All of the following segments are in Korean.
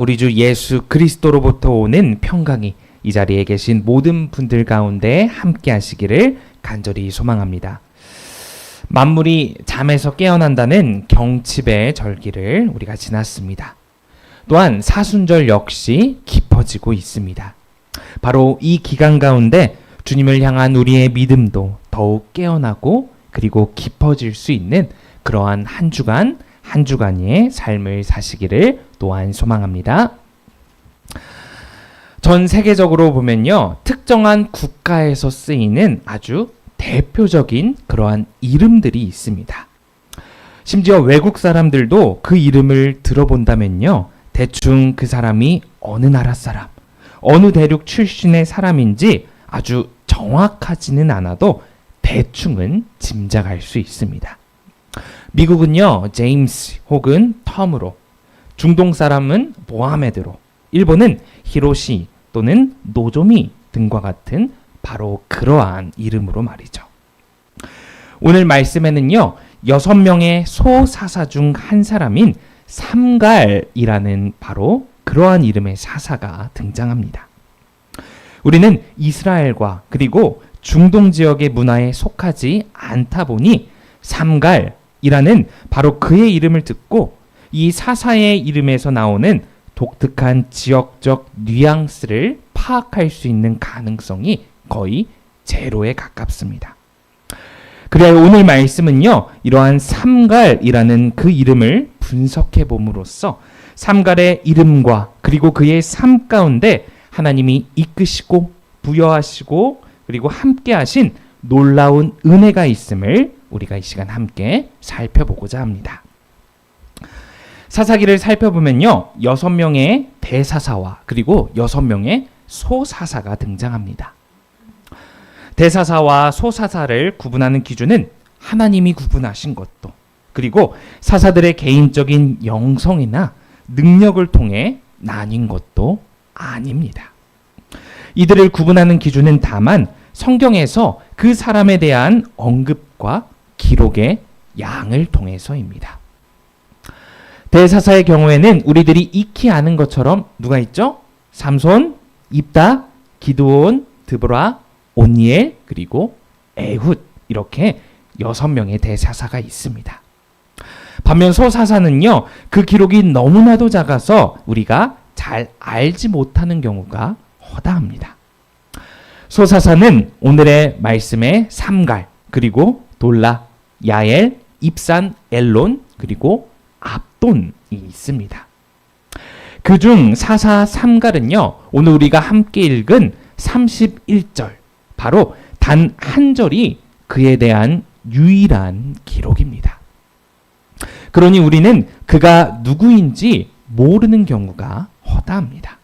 우리 주 예수 그리스도로부터 오는 평강이 이 자리에 계신 모든 분들 가운데 함께 하시기를 간절히 소망합니다. 만물이 잠에서 깨어난다는 경칩의 절기를 우리가 지났습니다. 또한 사순절 역시 깊어지고 있습니다. 바로 이 기간 가운데 주님을 향한 우리의 믿음도 더욱 깨어나고 그리고 깊어질 수 있는 그러한 한 주간의 삶을 사시기를 또한 소망합니다. 전 세계적으로 보면요, 특정한 국가에서 쓰이는 아주 대표적인 그러한 이름들이 있습니다. 심지어 외국 사람들도 그 이름을 들어본다면요, 대충 그 사람이 어느 나라 사람, 어느 대륙 출신의 사람인지 아주 정확하지는 않아도 대충은 짐작할 수 있습니다. 미국은요, 제임스 혹은 텀으로, 중동 사람은 모하메드로, 일본은 히로시 또는 노조미 등과 같은 바로 그러한 이름으로 말이죠. 오늘 말씀에는요, 6명의 소사사 중 한 사람인 삼갈이라는 바로 그러한 이름의 사사가 등장합니다. 우리는 이스라엘과 그리고 중동 지역의 문화에 속하지 않다 보니 삼갈이라는 바로 그의 이름을 듣고 이 사사의 이름에서 나오는 독특한 지역적 뉘앙스를 파악할 수 있는 가능성이 거의 제로에 가깝습니다. 그래야 오늘 말씀은요, 이러한 삼갈이라는 그 이름을 분석해 봄으로써 삼갈의 이름과 그리고 그의 삶 가운데 하나님이 이끄시고 부여하시고 그리고 함께 하신 놀라운 은혜가 있음을 우리가 이 시간 함께 살펴보고자 합니다. 사사기를 살펴보면요, 6명의 대사사와 그리고 6명의 소사사가 등장합니다. 대사사와 소사사를 구분하는 기준은 하나님이 구분하신 것도 그리고 사사들의 개인적인 영성이나 능력을 통해 나뉜 것도 아닙니다. 이들을 구분하는 기준은 다만 성경에서 그 사람에 대한 언급과 기록의 양을 통해서입니다. 대사사의 경우에는 우리들이 익히 아는 것처럼 누가 있죠? 삼손, 입다, 기드온, 드보라, 온니엘, 그리고 에훗, 이렇게 6명의 대사사가 있습니다. 반면 소사사는요, 그 기록이 너무나도 작아서 우리가 잘 알지 못하는 경우가 허다합니다. 소사사는 오늘의 말씀의 삼갈, 그리고 돌라, 야엘, 입산, 엘론, 그리고 압돈이 있습니다. 그중 사사 삼갈은요, 오늘 우리가 함께 읽은 31절, 바로 단 한 절이 그에 대한 유일한 기록입니다. 그러니 우리는 그가 누구인지 모르는 경우가 허다합니다.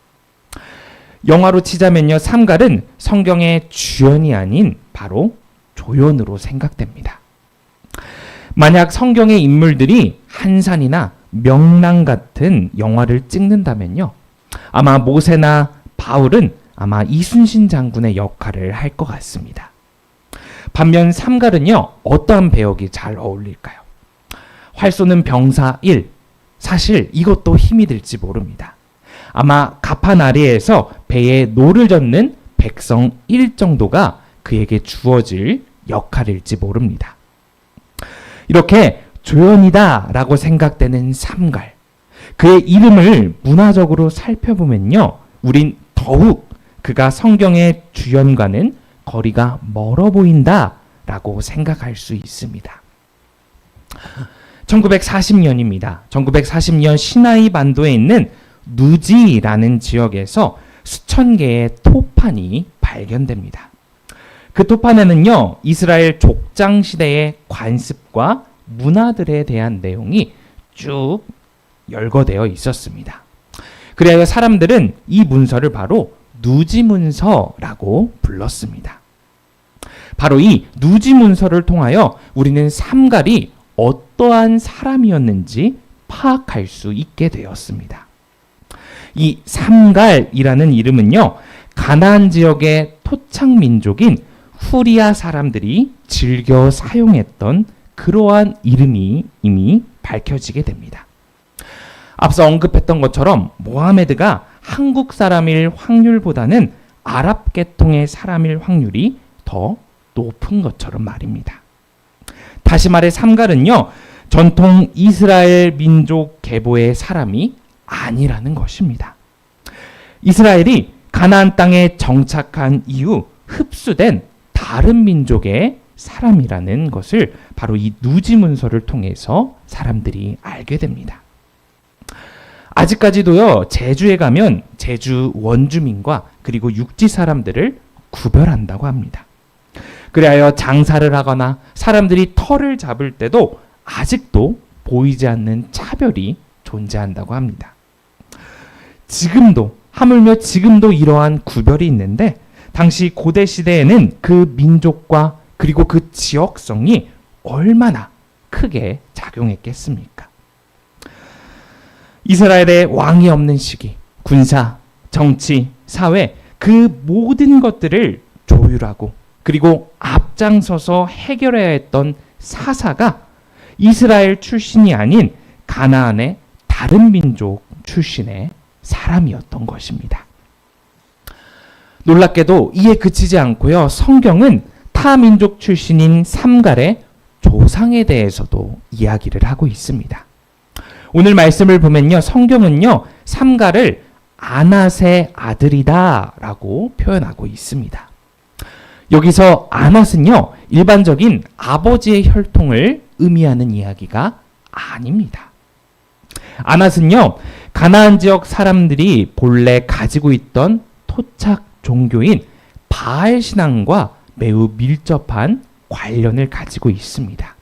영화로 치자면요, 삼갈은 성경의 주연이 아닌 바로 조연으로 생각됩니다. 만약 성경의 인물들이 한산이나 명랑 같은 영화를 찍는다면요, 아마 모세나 바울은 아마 이순신 장군의 역할을 할 것 같습니다. 반면 삼갈은요, 어떠한 배역이 잘 어울릴까요? 활 쏘는 병사 1, 사실 이것도 힘이 들지 모릅니다. 아마 가판 아래에서 배에 노를 젓는 백성 1 정도가 그에게 주어질 역할일지 모릅니다. 이렇게 조연이다 라고 생각되는 삼갈, 그의 이름을 문화적으로 살펴보면요, 우린 더욱 그가 성경의 주연과는 거리가 멀어 보인다 라고 생각할 수 있습니다. 1940년입니다. 1940년 시나이 반도에 있는 누지라는 지역에서 수천 개의 토판이 발견됩니다. 그 토판에는요, 이스라엘 족장 시대의 관습과 문화들에 대한 내용이 쭉 열거되어 있었습니다. 그래야 사람들은 이 문서를 바로 누지문서라고 불렀습니다. 바로 이 누지문서를 통하여 우리는 삼갈이 어떠한 사람이었는지 파악할 수 있게 되었습니다. 이 삼갈이라는 이름은요, 가나안 지역의 토착 민족인 후리아 사람들이 즐겨 사용했던 그러한 이름이 이미 밝혀지게 됩니다. 앞서 언급했던 것처럼 모하메드가 한국 사람일 확률보다는 아랍 계통의 사람일 확률이 더 높은 것처럼 말입니다. 다시 말해 삼갈은요, 전통 이스라엘 민족 계보의 사람이 아니라는 것입니다. 이스라엘이 가나안 땅에 정착한 이후 흡수된 다른 민족의 사람이라는 것을 바로 이 누지 문서를 통해서 사람들이 알게 됩니다. 아직까지도요, 제주에 가면 제주 원주민과 그리고 육지 사람들을 구별한다고 합니다. 그리하여 장사를 하거나 사람들이 터를 잡을 때도 아직도 보이지 않는 차별이 존재한다고 합니다. 지금도, 하물며 지금도 이러한 구별이 있는데, 당시 고대 시대에는 그 민족과 그리고 그 지역성이 얼마나 크게 작용했겠습니까? 이스라엘의 왕이 없는 시기, 군사, 정치, 사회, 그 모든 것들을 조율하고 그리고 앞장서서 해결해야 했던 사사가 이스라엘 출신이 아닌 가나안의 다른 민족 출신의 사람이었던 것입니다. 놀랍게도 이에 그치지 않고요, 성경은 타 민족 출신인 삼갈의 조상에 대해서도 이야기를 하고 있습니다. 오늘 말씀을 보면요, 성경은요, 삼갈을 아낫의 아들이다 라고 표현하고 있습니다. 여기서 아낫은요, 일반적인 아버지의 혈통을 의미하는 이야기가 아닙니다. 아낫은요, 가나안 지역 사람들이 본래 가지고 있던 토착 종교인 바알 신앙과 매우 밀접한 관련을 가지고 있습니다.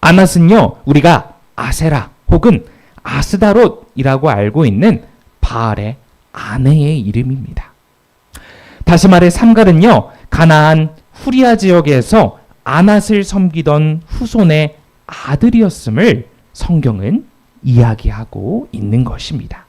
아낫은요, 우리가 아세라 혹은 아스다롯이라고 알고 있는 바알의 아내의 이름입니다. 다시 말해 삼갈은요, 가나안 후리아 지역에서 아낫을 섬기던 후손의 아들이었음을 성경은 이야기하고 있는 것입니다.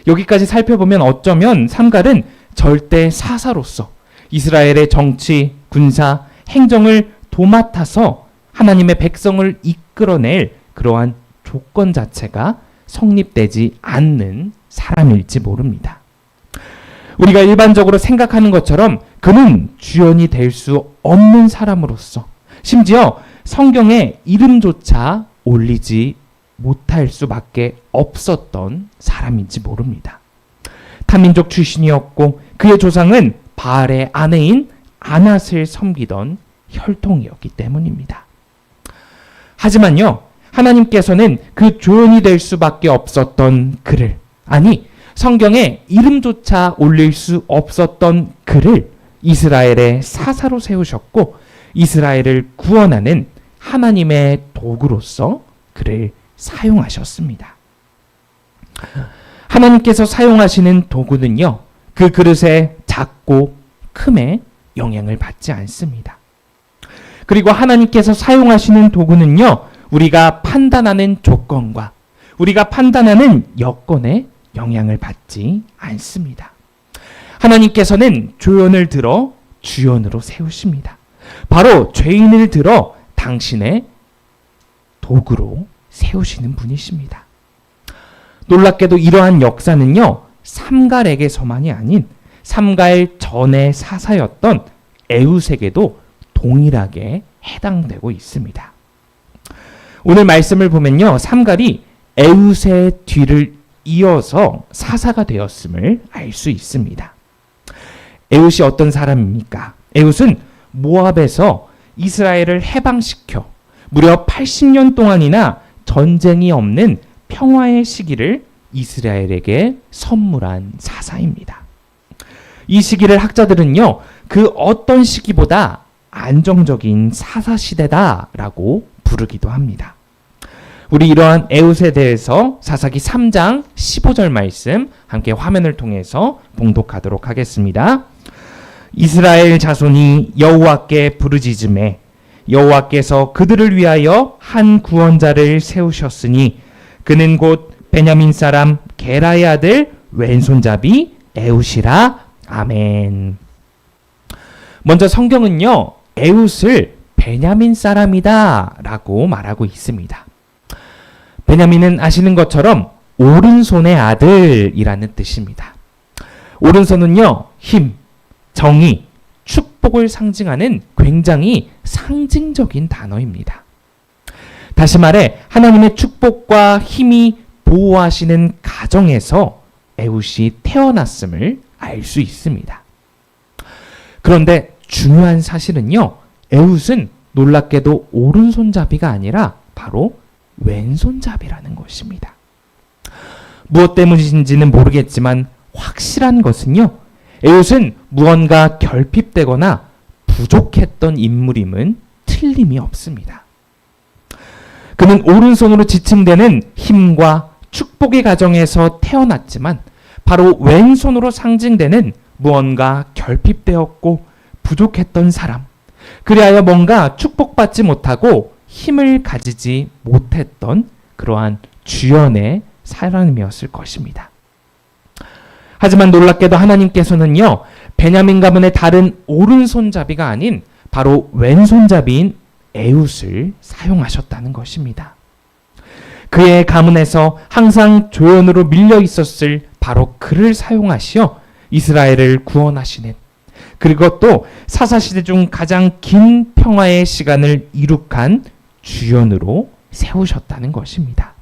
여기까지 살펴보면 어쩌면 삼갈은 절대 사사로서 이스라엘의 정치, 군사, 행정을 도맡아서 하나님의 백성을 이끌어낼 그러한 조건 자체가 성립되지 않는 사람일지 모릅니다. 우리가 일반적으로 생각하는 것처럼 그는 주연이 될 수 없는 사람으로서 심지어 성경에 이름조차 올리지 못할 수밖에 없었던 사람인지 모릅니다. 타민족 출신이었고 그의 조상은 바알의 아내인 아낫을 섬기던 혈통이었기 때문입니다. 하지만요, 하나님께서는 그 조연이 될 수밖에 없었던 그를, 아니 성경에 이름조차 올릴 수 없었던 그를 이스라엘의 사사로 세우셨고 이스라엘을 구원하는 하나님의 도구로서 그를 사용하셨습니다. 하나님께서 사용하시는 도구는요, 그 그릇의 작고 큼에 영향을 받지 않습니다. 그리고 하나님께서 사용하시는 도구는요, 우리가 판단하는 조건과 우리가 판단하는 여건에 영향을 받지 않습니다. 하나님께서는 조연을 들어 주연으로 세우십니다. 바로 죄인을 들어 당신의 도구로 세우시는 분이십니다. 놀랍게도 이러한 역사는요, 삼갈에게서만이 아닌 삼갈 전의 사사였던 에웃에게도 동일하게 해당되고 있습니다. 오늘 말씀을 보면요, 삼갈이 에웃의 뒤를 이어서 사사가 되었음을 알 수 있습니다. 에웃이 어떤 사람입니까? 에웃은 모압에서 이스라엘을 해방시켜 무려 80년 동안이나 전쟁이 없는 평화의 시기를 이스라엘에게 선물한 사사입니다. 이 시기를 학자들은요, 그 어떤 시기보다 안정적인 사사시대다라고 부르기도 합니다. 우리 이러한 에웃에 대해서 사사기 3장 15절 말씀 함께 화면을 통해서 봉독하도록 하겠습니다. 이스라엘 자손이 여호와께 부르짖음에 여호와께서 그들을 위하여 한 구원자를 세우셨으니 그는 곧 베냐민 사람 게라의 아들 왼손잡이 에웃이라. 아멘. 먼저 성경은요, 에웃을 베냐민 사람이다 라고 말하고 있습니다. 베냐민은 아시는 것처럼 오른손의 아들이라는 뜻입니다. 오른손은요, 힘, 정의, 축복을 상징하는 굉장히 상징적인 단어입니다. 다시 말해 하나님의 축복과 힘이 보호하시는 가정에서 에훗이 태어났음을 알 수 있습니다. 그런데 중요한 사실은요, 에훗은 놀랍게도 오른손잡이가 아니라 바로 왼손잡이라는 것입니다. 무엇 때문인지는 모르겠지만 확실한 것은요, 에훗은 무언가 결핍되거나 부족했던 인물임은 틀림이 없습니다. 그는 오른손으로 지칭되는 힘과 축복의 가정에서 태어났지만 바로 왼손으로 상징되는 무언가 결핍되었고 부족했던 사람, 그리하여 뭔가 축복받지 못하고 힘을 가지지 못했던 그러한 주연의 사람이었을 것입니다. 하지만 놀랍게도 하나님께서는요, 베냐민 가문의 다른 오른손잡이가 아닌 바로 왼손잡이인 에훗을 사용하셨다는 것입니다. 그의 가문에서 항상 조연으로 밀려 있었을 바로 그를 사용하시어 이스라엘을 구원하시는, 그리고 또 사사시대 중 가장 긴 평화의 시간을 이룩한 주연으로 세우셨다는 것입니다.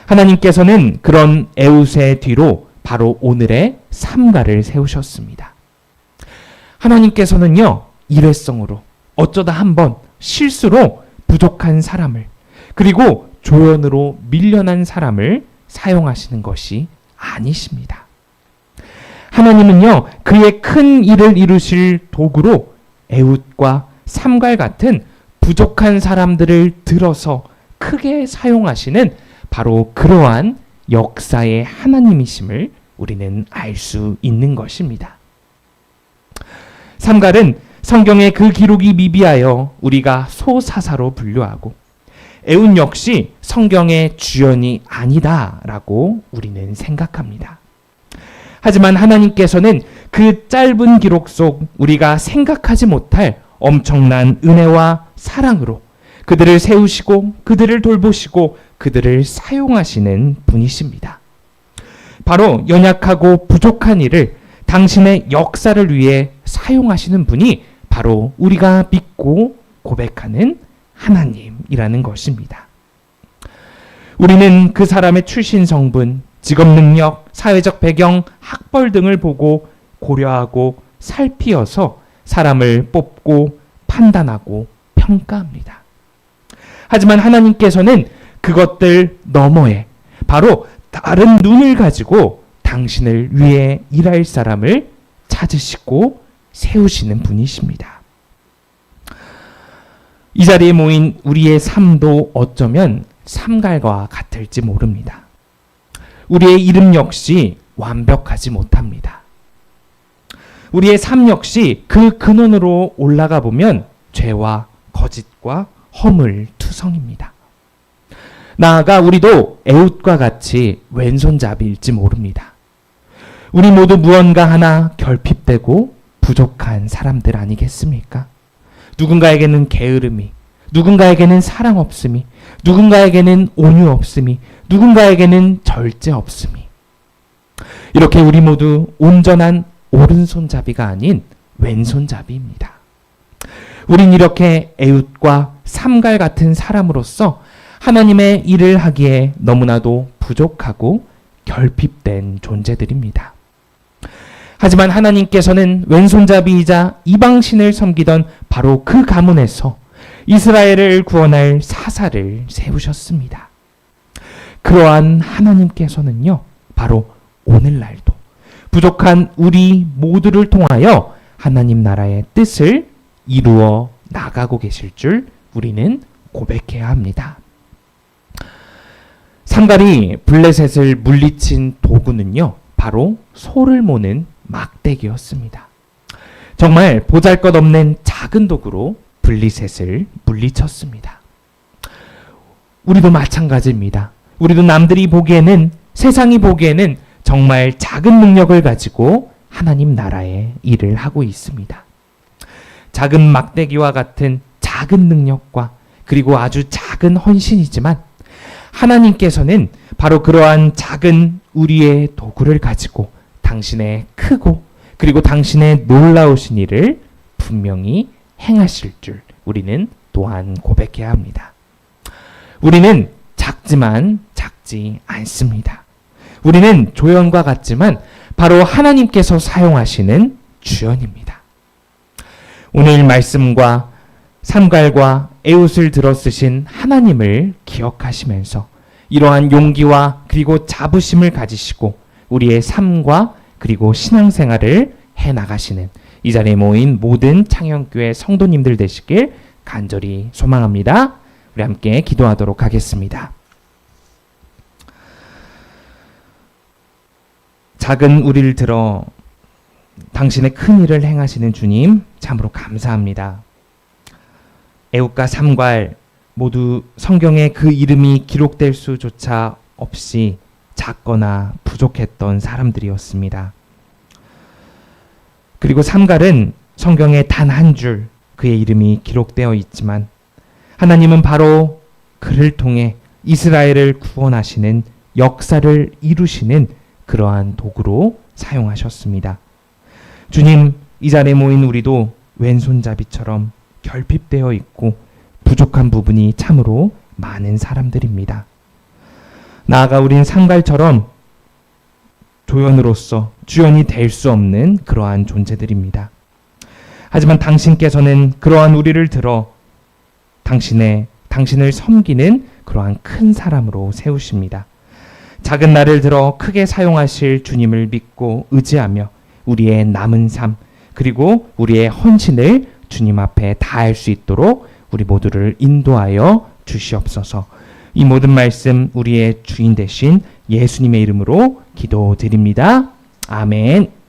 하나님께서는 그런 에훗의 뒤로 바로 오늘의 삼가를 세우셨습니다. 하나님께서는요, 일회성으로 어쩌다 한번 실수로 부족한 사람을, 그리고 조연으로 밀려난 사람을 사용하시는 것이 아니십니다. 하나님은요, 그의 큰 일을 이루실 도구로 에훗과 삼갈 같은 부족한 사람들을 들어서 크게 사용하시는 바로 그러한 역사의 하나님이심을 우리는 알 수 있는 것입니다. 삼갈은 성경의 그 기록이 미비하여 우리가 소사사로 분류하고, 에훗 역시 성경의 주연이 아니다라고 우리는 생각합니다. 하지만 하나님께서는 그 짧은 기록 속 우리가 생각하지 못할 엄청난 은혜와 사랑으로 그들을 세우시고 그들을 돌보시고 그들을 사용하시는 분이십니다. 바로 연약하고 부족한 이를 당신의 역사를 위해 사용하시는 분이 바로 우리가 믿고 고백하는 하나님이라는 것입니다. 우리는 그 사람의 출신 성분, 직업 능력, 사회적 배경, 학벌 등을 보고 고려하고 살피어서 사람을 뽑고 판단하고 평가합니다. 하지만 하나님께서는 그것들 너머에 바로 다른 눈을 가지고 당신을 위해 일할 사람을 찾으시고 세우시는 분이십니다. 이 자리에 모인 우리의 삶도 어쩌면 삼갈과 같을지 모릅니다. 우리의 이름 역시 완벽하지 못합니다. 우리의 삶 역시 그 근원으로 올라가 보면 죄와 거짓과 허물투성입니다. 나아가 우리도 에훗과 같이 왼손잡이일지 모릅니다. 우리 모두 무언가 하나 결핍되고 부족한 사람들 아니겠습니까? 누군가에게는 게으름이, 누군가에게는 사랑 없음이, 누군가에게는 온유 없음이, 누군가에게는 절제 없음이. 이렇게 우리 모두 온전한 오른손잡이가 아닌 왼손잡이입니다. 우린 이렇게 에훗과 삼갈 같은 사람으로서 하나님의 일을 하기에 너무나도 부족하고 결핍된 존재들입니다. 하지만 하나님께서는 왼손잡이이자 이방신을 섬기던 바로 그 가문에서 이스라엘을 구원할 사사를 세우셨습니다. 그러한 하나님께서는요, 바로 오늘날도 부족한 우리 모두를 통하여 하나님 나라의 뜻을 이루어 나가고 계실 줄 우리는 고백해야 합니다. 삼갈이 블레셋을 물리친 도구는요, 바로 소를 모는 막대기였습니다. 정말 보잘것없는 작은 도구로 블레셋을 물리쳤습니다. 우리도 마찬가지입니다. 우리도 남들이 보기에는, 세상이 보기에는 정말 작은 능력을 가지고 하나님 나라의 일을 하고 있습니다. 작은 막대기와 같은 작은 능력과 그리고 아주 작은 헌신이지만 하나님께서는 바로 그러한 작은 우리의 도구를 가지고 당신의 크고 그리고 당신의 놀라우신 일을 분명히 행하실 줄 우리는 또한 고백해야 합니다. 우리는 작지만 작지 않습니다. 우리는 조연과 같지만 바로 하나님께서 사용하시는 주연입니다. 오늘 말씀과 삼갈과 에웃을 들어 쓰신 하나님을 기억하시면서 이러한 용기와 그리고 자부심을 가지시고 우리의 삶과 그리고 신앙생활을 해나가시는 이 자리에 모인 모든 창현교회 성도님들 되시길 간절히 소망합니다. 우리 함께 기도하도록 하겠습니다. 작은 우리를 들어 당신의 큰 일을 행하시는 주님 참으로 감사합니다. 에웃과 삼갈 모두 성경에 그 이름이 기록될 수조차 없이 작거나 부족했던 사람들이었습니다. 그리고 삼갈은 성경에 단 한 줄 그의 이름이 기록되어 있지만 하나님은 바로 그를 통해 이스라엘을 구원하시는 역사를 이루시는 그러한 도구로 사용하셨습니다. 주님, 이 자리에 모인 우리도 왼손잡이처럼 결핍되어 있고 부족한 부분이 참으로 많은 사람들입니다. 나아가 우린 삼갈처럼 조연으로서 주연이 될 수 없는 그러한 존재들입니다. 하지만 당신께서는 그러한 우리를 들어 당신을 섬기는 그러한 큰 사람으로 세우십니다. 작은 나를 들어 크게 사용하실 주님을 믿고 의지하며 우리의 남은 삶 그리고 우리의 헌신을 주님 앞에 다할 수 있도록 우리 모두를 인도하여 주시옵소서. 이 모든 말씀 우리의 주인 되신 예수님의 이름으로 기도드립니다. 아멘.